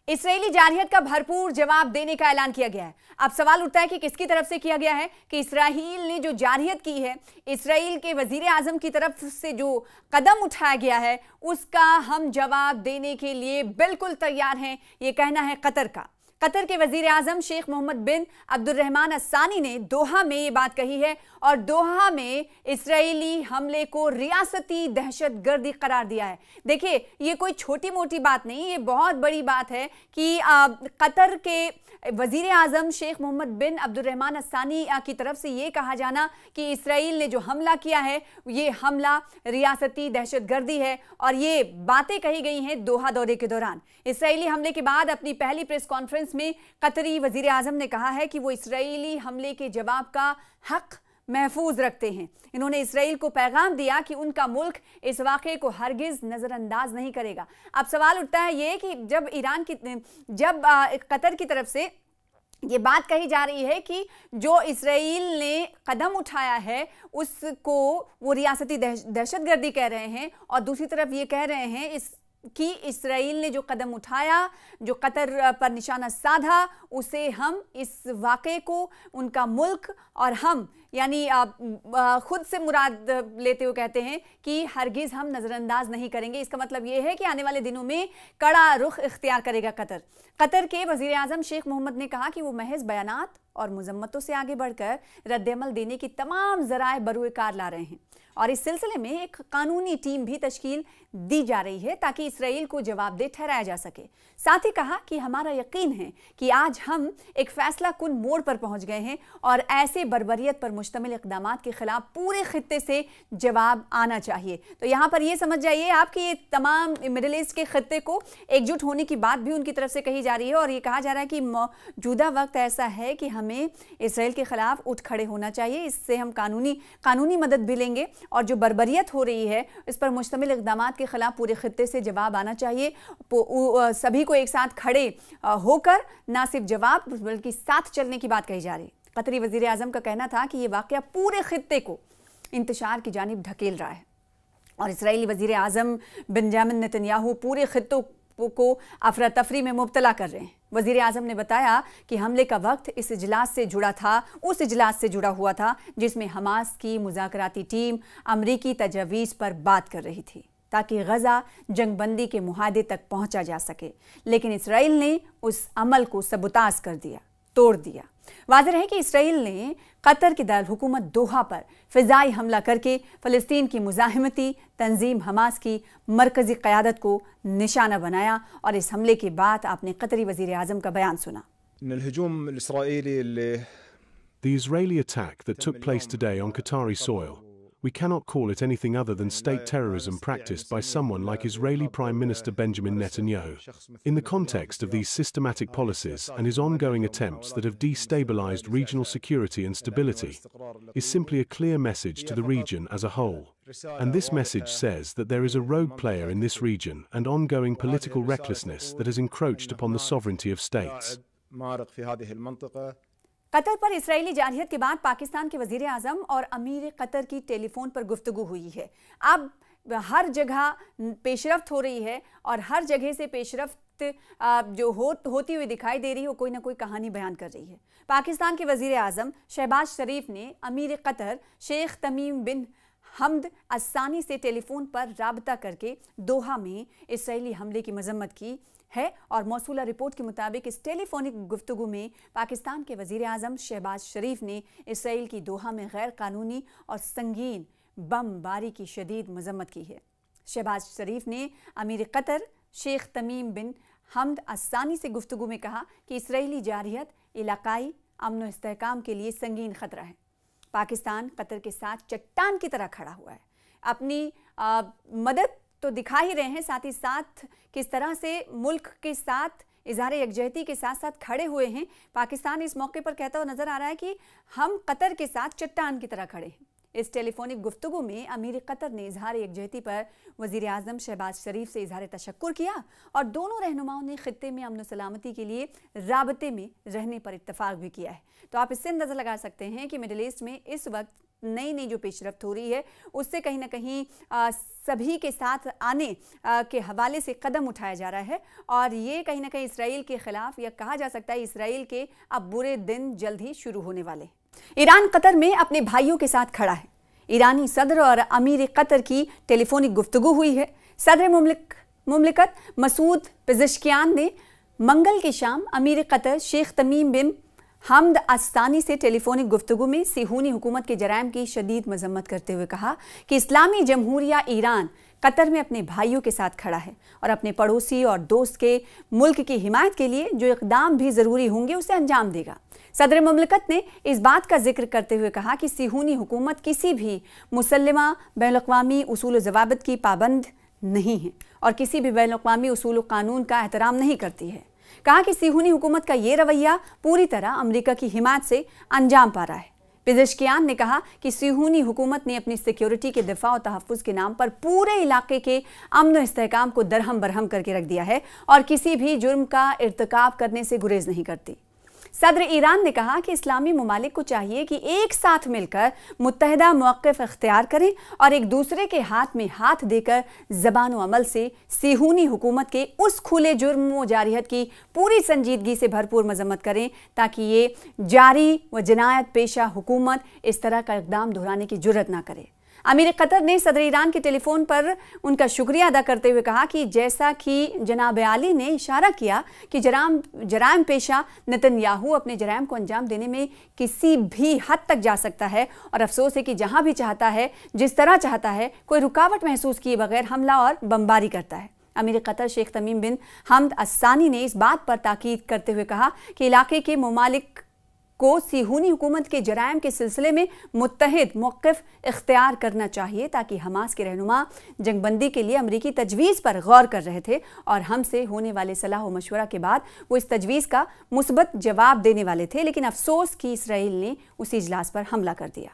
Israeli जारहियत का भरपूर जवाब देने का ऐलान किया गया है। अब सवाल उठता है कि किसकी तरफ से किया गया है कि इसराइल ने जो जारहियत की है, इसराइल के वजीर आजम की तरफ से जो कदम उठाया गया है, उसका हम जवाब देने के लिए बिल्कुल तैयार हैं, ये कहना है कतर का। कतर के वजीर आजम शेख मोहम्मद बिन अब्दुर्रहमान अस्सानी ने दोहा में ये बात कही है और दोहा में इसराइली हमले को रियासती दहशतगर्दी करार दिया है। देखिए, ये कोई छोटी मोटी बात नहीं, ये बहुत बड़ी बात है कि कतर के वजीर आजम शेख मोहम्मद बिन अब्दुर्रहमान अस्सानी की तरफ से ये कहा जाना कि इसराइल ने जो हमला किया है, ये हमला रियासती दहशतगर्दी है, और ये बातें कही गई हैं दोहा दौरे के दौरान। इसराइली हमले के बाद अपनी पहली प्रेस कॉन्फ्रेंस में कतरी वजीर आजम ने कहा है कि वो इसराइली हमले के जवाब का हक महफूज रखते हैं। इन्होंने इसराइल को पैगाम दिया कि उनका मुल्क इस वाक़े को हरगिज नज़रअंदाज नहीं करेगा। अब सवाल उठता है ये कि जब कतर की तरफ से ये बात कही जा रही है कि जो इसराइल ने कदम उठाया है उसको वो रियासती दहशतगर्दी कह रहे हैं, और दूसरी तरफ ये कह रहे हैं कि इसराइल ने जो कदम उठाया, जो कतर पर निशाना साधा, उसे हम इस वाक़े को, उनका मुल्क और हम यानी खुद से मुराद लेते हुए कहते हैं कि हरगिज़ हम नज़रअंदाज नहीं करेंगे। इसका मतलब ये है कि आने वाले दिनों में कड़ा रुख इख्तियार करेगा कतर। कतर के वज़ीर आज़म शेख मोहम्मद ने कहा कि वो महज बयानात और मुज़म्मतों से आगे बढ़कर रद्द-ए-अमल देने की तमाम ज़राए बरूए कार ला रहे हैं, और इस सिलसिले में एक कानूनी टीम भी तश्कील दी जा रही है ताकि इसराइल को जवाबदेह ठहराया जा सके। साथ ही कहा कि हमारा यकीन है कि आज हम एक फैसला कुन मोड़ पर पहुंच गए हैं और ऐसे बर्बरियत पर मुश्तमिल इक़दामात के खिलाफ पूरे खित्ते से जवाब आना चाहिए। तो यहाँ पर ये समझ जाइए आपकी ये तमाम मिडिल ईस्ट के खित्ते को एकजुट होने की बात भी उनकी तरफ से कही जा रही है, और ये कहा जा रहा है कि मौजूदा वक्त ऐसा है कि हमें इसराइल के खिलाफ उठ खड़े होना चाहिए। इससे हम कानूनी मदद भी लेंगे, और जो बर्बरियत हो रही है इस पर मुश्तमिल इक़दामात के खिलाफ पूरे खित्ते से जवाब आना चाहिए। सभी को एक साथ खड़े होकर ना सिर्फ जवाब बल्कि साथ चलने की बात कही जा रही है। कतरी वजीर आजम का कहना था कि ये वाक़या पूरे खित्ते को इंतशार की जानिब ढकेल रहा है, और इसराइली वजीर आजम बेंजामिन नेतन्याहू पूरे खित्तों को अफरा तफरी में मुब्तला कर रहे हैं। वज़ीर आज़म ने बताया कि हमले का वक्त इस इजलास से जुड़ा था, उस इजलास से जुड़ा हुआ था जिसमें हमास की मुज़ाकराती टीम अमरीकी तजवीज़ पर बात कर रही थी ताकि गज़ा जंगबंदी के मुआहदे तक पहुंचा जा सके, लेकिन इसराइल ने उस अमल को सबूताज कर दिया, तोड़ दिया। वाज़ेह है कि इसराइल ने कतर की दारुल हुकूमत दोहा पर फ़िज़ाई हमला करके फ़लस्तीन की मुज़ाहिमती तंजीम हमास की मरकज़ी क़यादत को निशाना बनाया, और इस हमले के बाद आपने कतरी वज़ीर आज़म का बयान सुना। The Israeli attack that took place today on Qatari soil, we cannot call it anything other than state terrorism practiced by someone like Israeli Prime Minister Benjamin Netanyahu. In the context of these systematic policies and his ongoing attempts that have destabilized regional security and stability, is simply a clear message to the region as a whole. And this message says that there is a rogue player in this region and ongoing political recklessness that has encroached upon the sovereignty of states. Qatar पर Israeli जारहियत के बाद पाकिस्तान के वजीर आज़म और अमीर Qatar की telephone पर गुफ्तगू हुई है। अब हर जगह पेशरफ्त हो रही है, और हर जगह से पेशरफ्त जो होती हुई दिखाई दे रही है, कोई ना कोई कहानी बयान कर रही है। पाकिस्तान के वजीर आज़म शहबाज शरीफ ने अमीर कतर शेख तमीम बिन हमद अस्सानी से टेलीफोन पर राबता करके दोहा में इसराइली हमले की मजम्मत की है, और मौसूला रिपोर्ट के मुताबिक इस टेलीफोनिक गुफ्तगू में पाकिस्तान के वजीर आज़म शहबाज शरीफ ने इसराइल की दोहा में गैर कानूनी और संगीन बमबारी की शदीद मजम्मत की है। शहबाज शरीफ ने अमीर कतर शेख तमीम बिन हमद अस्सानी से गुफ्तगू में कहा कि इसराइली जारहियत इलाकाई अमन व इस्तेहकाम के लिए संगीन खतरा है। पाकिस्तान कतर के साथ चट्टान की तरह खड़ा हुआ है, अपनी मदद तो दिखा ही रहे हैं, साथ ही साथ किस तरह से मुल्क के साथ इज़हार यकजहती के साथ साथ खड़े हुए हैं। पाकिस्तान इस मौके पर कहता हुआ नजर आ रहा है कि हम कतर के साथ चट्टान की तरह खड़े हैं। इस टेलीफोनिक गुफ्तगू में अमीर कतर ने इज़हार यकजहती पर वज़ीर आज़म शहबाज शरीफ से इज़हार तशक्कुर किया, और दोनों रहनुमाओं ने खित्ते में अमन सलामती के लिए राबते में रहने पर इत्तफाक भी किया है। तो आप इससे अंदाज़ा लगा सकते हैं कि मिडिल ईस्ट में इस वक्त नई नई जो पेशरफ्त हो रही है उससे कहीं ना कहीं सभी के साथ आने के हवाले से कदम उठाया जा रहा है और ये कहीं ना कहीं इसराइल के खिलाफ, या कहा जा सकता है इसराइल के अब बुरे दिन जल्द ही शुरू होने वाले। ईरान कतर में अपने भाइयों के साथ खड़ा है। ईरानी सदर और अमीर कतर की टेलीफोनिक गुफ्तगू हुई है। सदर मुमलिकत मसूद पेज़ेश्कियान ने मंगल की शाम अमीर कतर शेख तमीम बिन हमद अस्तानी से टेलीफोनिक गुफ्तगू में सिहूनी हुकूमत के जराइम की शदीद मजम्मत करते हुए कहा कि इस्लामी जमहूरिया ईरान कतर में अपने भाइयों के साथ खड़ा है और अपने पड़ोसी और दोस्त के मुल्क की हिमायत के लिए जो इक़दाम भी ज़रूरी होंगे उसे अंजाम देगा। सदर मुमलिकत ने इस बात का जिक्र करते हुए कहा कि सिहूनी हुकूमत किसी भी मुसल्लमा बैनुल-अक़वामी उसूल व ज़वाबित की पाबंद नहीं है और किसी भी बैनुल-अक़वामी उसूल व कानून का एहतराम नहीं करती है। कहा कि सिहूनी हुकूमत का ये रवैया पूरी तरह अमेरिका की हिमायत से अंजाम पा रहा है। पेज़ेश्कियान ने कहा कि सिहूनी हुकूमत ने अपनी सिक्योरिटी के दिफा और तहफ़्फ़ुज़ के नाम पर पूरे इलाके के अमन व इस्तेहकाम को दरहम बरहम करके रख दिया है और किसी भी जुर्म का इर्तिकाब करने से गुरेज नहीं करती। सदर ईरान ने कहा कि इस्लामी ममालिक को चाहिए कि एक साथ मिलकर मुत्तहिदा मौक़िफ़ इख्तियार करें और एक दूसरे के हाथ में हाथ देकर ज़बान व अमल से सिहूनी हुकूमत के उस खुले जुर्म व जारियत की पूरी संजीदगी से भरपूर मजम्मत करें ताकि ये जारी व जनायत पेशा हुकूमत इस तरह का इक़दाम दोहराने की जुर्रत ना करे। अमीर कतर ने सदर ईरान के टेलीफोन पर उनका शुक्रिया अदा करते हुए कहा कि जैसा कि जनाब आली ने इशारा किया कि जराइम पेशा नेतन्याहू अपने जराइम को अंजाम देने में किसी भी हद तक जा सकता है और अफसोस है कि जहां भी चाहता है, जिस तरह चाहता है, कोई रुकावट महसूस किए बगैर हमला और बमबारी करता है। अमीर कतर शेख तमीम बिन हमद अस्सानी ने इस बात पर ताकीद करते हुए कहा कि इलाके के ममालिक को सिहूनी हुकूमत के जराइम के सिलसिले में मुत्तहिद मौक़िफ़ इख्तियार करना चाहिए ताकि हमास के रहनुमा जंगबंदी के लिए अमरीकी तजवीज़ पर गौर कर रहे थे और हमसे होने वाले सलाह व मशवरा के बाद वो इस तजवीज़ का मुस्बत जवाब देने वाले थे, लेकिन अफसोस कि इसराइल ने उसी इजलास पर हमला कर दिया।